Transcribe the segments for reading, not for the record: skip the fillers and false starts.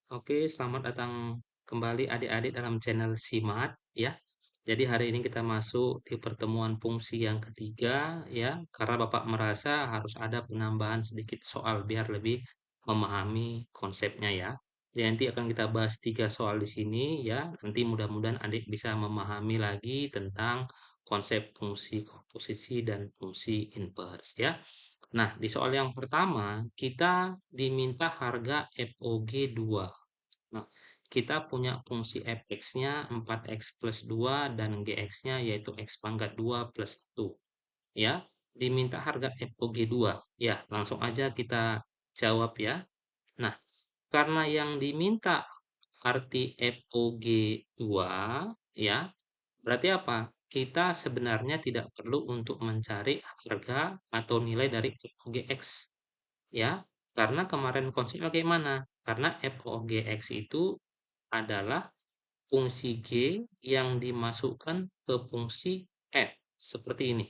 Oke, selamat datang kembali adik-adik dalam channel Simat ya. Jadi hari ini kita masuk di pertemuan fungsi yang ketiga ya, karena Bapak merasa harus ada penambahan sedikit soal biar lebih memahami konsepnya ya. Jadi nanti akan kita bahas 3 soal di sini ya. Nanti mudah-mudahan adik bisa memahami lagi tentang konsep fungsi komposisi dan fungsi inverse ya. Nah, di soal yang pertama kita diminta harga FOG 2. Nah, kita punya fungsi fx-nya 4x plus 2 dan gx-nya yaitu x pangkat 2 plus 1. Ya, diminta harga FOG 2. Ya, langsung aja kita jawab ya. Nah, karena yang diminta arti FOG 2, ya, berarti apa? Kita sebenarnya tidak perlu untuk mencari harga atau nilai dari FOGX. Ya, karena kemarin konsepnya bagaimana? Karena FOGX itu adalah fungsi G yang dimasukkan ke fungsi F, seperti ini.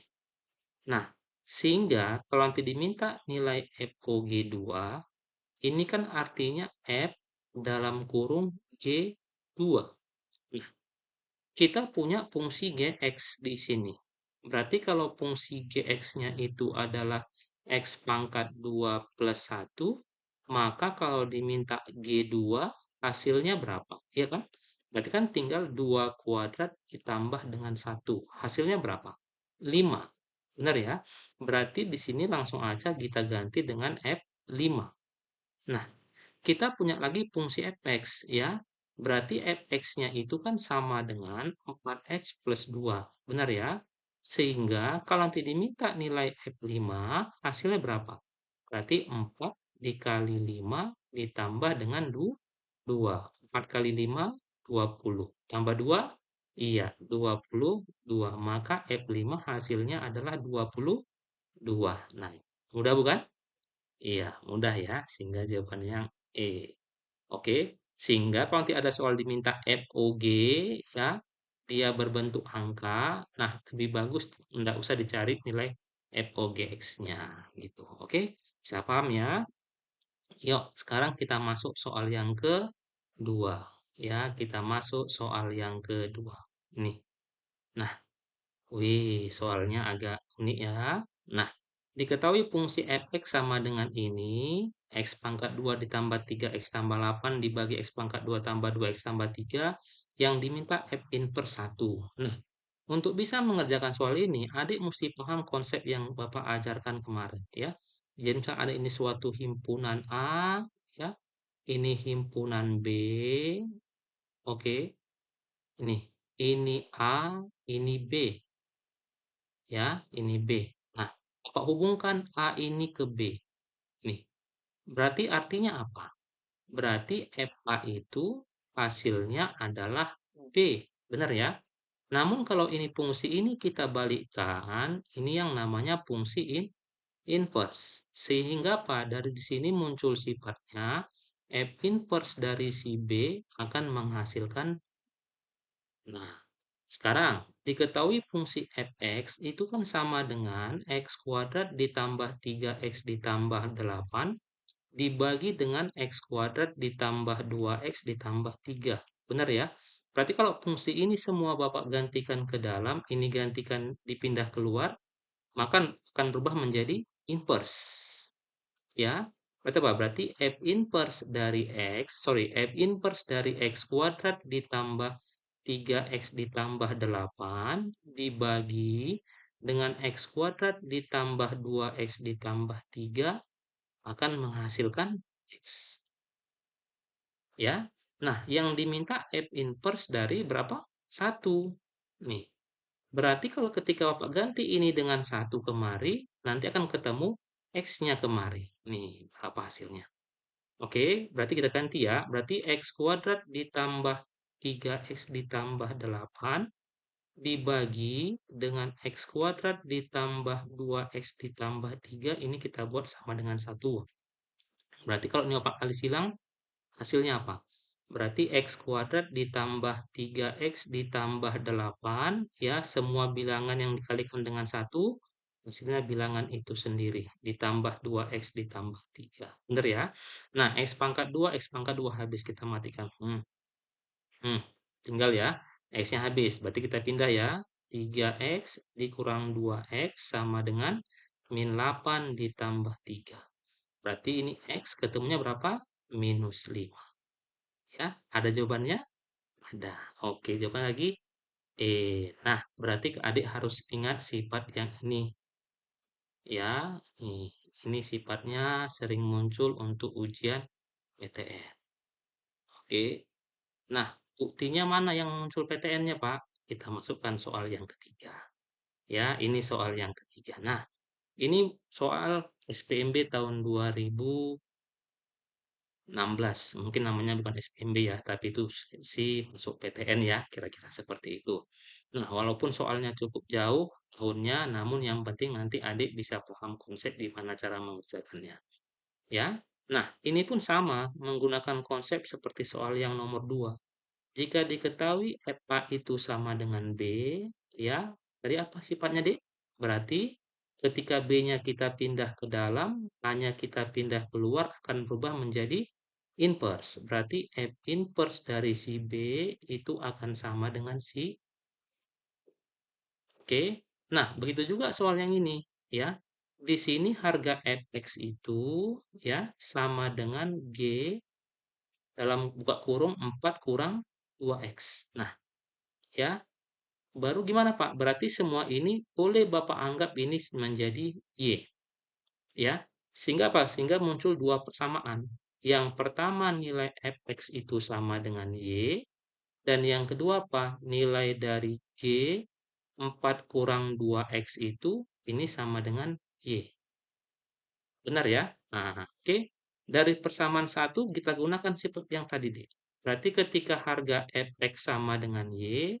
Nah, sehingga kalau nanti diminta nilai FOG2, ini kan artinya F dalam kurung G2. Nah, kita punya fungsi Gx di sini. Berarti kalau fungsi Gx-nya itu adalah X pangkat 2 plus 1, maka kalau diminta G2, hasilnya berapa? Iya kan? Berarti kan tinggal 2 kuadrat ditambah dengan 1. Hasilnya berapa? 5. Benar ya? Berarti di sini langsung aja kita ganti dengan F5. Nah, kita punya lagi fungsi fx ya. Berarti fx-nya itu kan sama dengan 4x plus 2. Benar ya? Sehingga kalau nanti diminta nilai F5, hasilnya berapa? Berarti 4 dikali 5 ditambah dengan 2. 4 kali 5, 20. Tambah 2? Iya, 22. Maka F5 hasilnya adalah 22. Nah, mudah bukan? Iya, mudah ya. Sehingga jawabannya yang E. Oke, sehingga kalau nanti ada soal diminta FOG ya, dia berbentuk angka. Nah, lebih bagus tidak usah dicari nilai FOGX-nya gitu. Oke, bisa paham ya? Yuk, sekarang kita masuk soal yang kedua. Ya, kita masuk soal yang kedua. Nih. Nah, wih, soalnya agak unik ya. Nah, diketahui fungsi fx sama dengan ini, x pangkat 2 ditambah 3x tambah 8 dibagi x pangkat 2 tambah 2x tambah 3 yang diminta f inverse 1. Nah, untuk bisa mengerjakan soal ini, adik mesti paham konsep yang Bapak ajarkan kemarin ya. Jadi misalnya ada ini suatu himpunan A, ya, ini himpunan B, oke, ini A, ini B. Ya, ini B. Nah, Bapak hubungkan A ini ke B. Nih, berarti artinya apa? Berarti FA itu hasilnya adalah B. Benar ya? Namun kalau ini fungsi ini kita balikkan, ini yang namanya fungsi inverse. Sehingga apa? Dari di sini muncul sifatnya F inverse dari si B akan menghasilkan. Nah, sekarang, diketahui fungsi fx itu kan sama dengan x kuadrat ditambah 3x ditambah 8 dibagi dengan x kuadrat ditambah 2x ditambah 3. Benar ya? Berarti kalau fungsi ini semua Bapak gantikan ke dalam, ini gantikan dipindah keluar, maka akan berubah menjadi inverse. Ya, berarti apa? Berarti f inverse dari f inverse dari x kuadrat ditambah 3x ditambah 8 dibagi dengan x kuadrat ditambah 2x ditambah 3 akan menghasilkan x. Ya, nah yang diminta f inverse dari berapa? 1. Nih, berarti kalau ketika Bapak ganti ini dengan 1 kemari, nanti akan ketemu x-nya kemari. Nih, berapa hasilnya? Oke, berarti kita ganti ya. Berarti x kuadrat ditambah 3x ditambah 8 dibagi dengan x kuadrat ditambah 2x ditambah 3. Ini kita buat sama dengan 1. Berarti kalau ini 4 kali silang, hasilnya apa? Berarti x kuadrat ditambah 3x ditambah 8. Ya, semua bilangan yang dikalikan dengan 1 hasilnya bilangan itu sendiri, ditambah 2x ditambah 3. Bener ya? Nah, x pangkat 2, x pangkat 2 habis kita matikan. Hmm, tinggal ya, x-nya habis. Berarti kita pindah ya. 3x dikurang 2x sama dengan min 8 ditambah 3. Berarti ini x ketemunya berapa? Minus 5. Ya, ada jawabannya? Ada. Oke, jawaban lagi E. Nah, berarti adik harus ingat sifat yang ini. Ya, ini sifatnya sering muncul untuk ujian PTN. Oke. Nah, buktinya mana yang muncul PTN-nya, Pak? Kita masukkan soal yang ketiga. Ya, ini soal yang ketiga. Nah, ini soal SPMB tahun 2016. Mungkin namanya bukan SPMB ya, tapi itu sih masuk PTN ya, kira-kira seperti itu. Nah, walaupun soalnya cukup jauh tahunnya, namun yang penting nanti adik bisa paham konsep di mana cara mengerjakannya. Ya, nah ini pun sama menggunakan konsep seperti soal yang nomor 2. Jika diketahui FA itu sama dengan B, ya, tadi apa sifatnya D? Berarti ketika B-nya kita pindah ke dalam, A-nya kita pindah keluar akan berubah menjadi inverse. Berarti F inverse dari si B itu akan sama dengan si Oke. Nah, begitu juga soal yang ini, ya. Di sini harga fx itu ya sama dengan G dalam buka kurung 4 kurang 2x. Nah, ya, baru gimana Pak? Berarti semua ini boleh Bapak anggap ini menjadi Y, ya. Sehingga apa? Sehingga muncul dua persamaan. Yang pertama nilai fx itu sama dengan Y, dan yang kedua apa? Nilai dari G 4 kurang 2x itu ini sama dengan Y. Benar ya? Nah, oke. Dari persamaan satu kita gunakan seperti yang tadi deh. Berarti ketika harga fx sama dengan Y,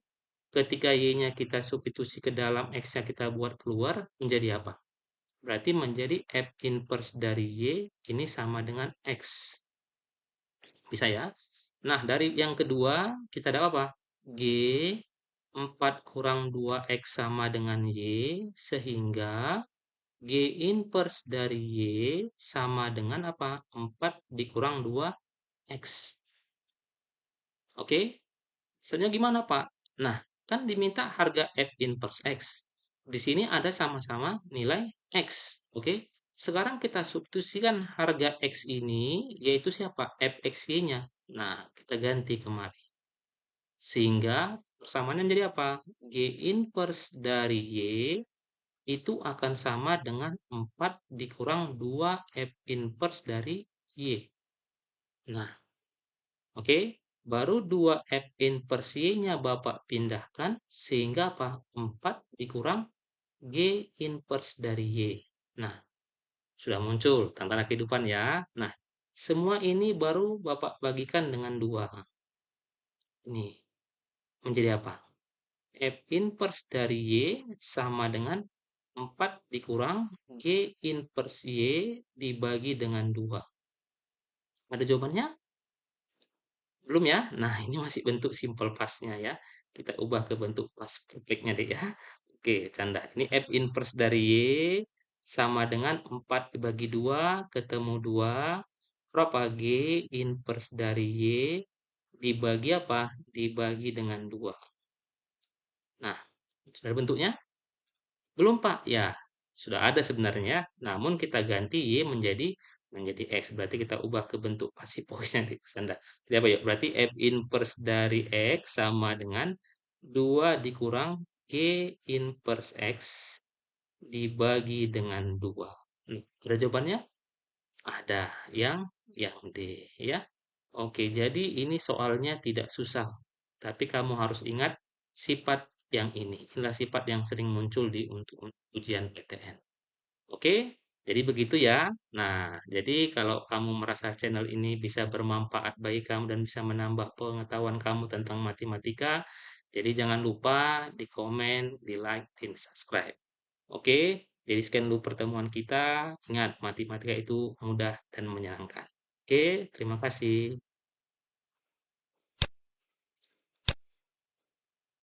ketika Y-nya kita substitusi ke dalam X-nya kita buat keluar, menjadi apa? Berarti menjadi F inverse dari Y ini sama dengan X. Bisa ya? Nah, dari yang kedua, kita dapat apa? G 4 kurang 2X sama dengan Y, sehingga G inverse dari Y sama dengan apa? 4 dikurang 2X. Oke? Sebenarnya gimana, Pak? Nah, kan diminta harga F inverse X. Di sini ada sama-sama nilai X. Oke? Sekarang kita substitusikan harga X ini, yaitu siapa? Fxy-nya. Nah, kita ganti kemari. Sehingga persamaannya menjadi apa? G inverse dari Y itu akan sama dengan 4 dikurang 2 F inverse dari Y. Nah, oke. Baru 2 F inverse Y-nya Bapak pindahkan sehingga apa? 4 dikurang G inverse dari Y. Nah, sudah muncul tanda kehidupan ya. Nah, semua ini baru Bapak bagikan dengan 2. Ini menjadi apa? F inverse dari Y sama dengan 4 dikurang G inverse Y dibagi dengan 2. Ada jawabannya? Belum ya? Nah, ini masih bentuk simple past-nya ya. Kita ubah ke bentuk past perfect-nya deh ya. Oke, canda. Ini F inverse dari Y sama dengan 4 dibagi 2, ketemu 2. Berapa? G inverse dari Y dibagi apa? Dibagi dengan 2. Nah, sudah ada bentuknya? Belum, Pak. Ya, sudah ada sebenarnya. Namun kita ganti Y menjadi X. Berarti kita ubah ke bentuk pasif voice-nya di Sanda. Jadi apa ya? Berarti F inverse dari X sama dengan 2 dikurang G inverse X dibagi dengan 2. Ada jawabannya? Ada. Yang D, ya. Oke, jadi ini soalnya tidak susah. Tapi kamu harus ingat sifat yang ini. Inilah sifat yang sering muncul di untuk ujian PTN. Oke, jadi begitu ya. Nah, jadi kalau kamu merasa channel ini bisa bermanfaat bagi kamu dan bisa menambah pengetahuan kamu tentang matematika, jadi jangan lupa di komen, di like, dan subscribe. Oke, jadi sekian dulu pertemuan kita. Ingat, matematika itu mudah dan menyenangkan. Oke, terima kasih.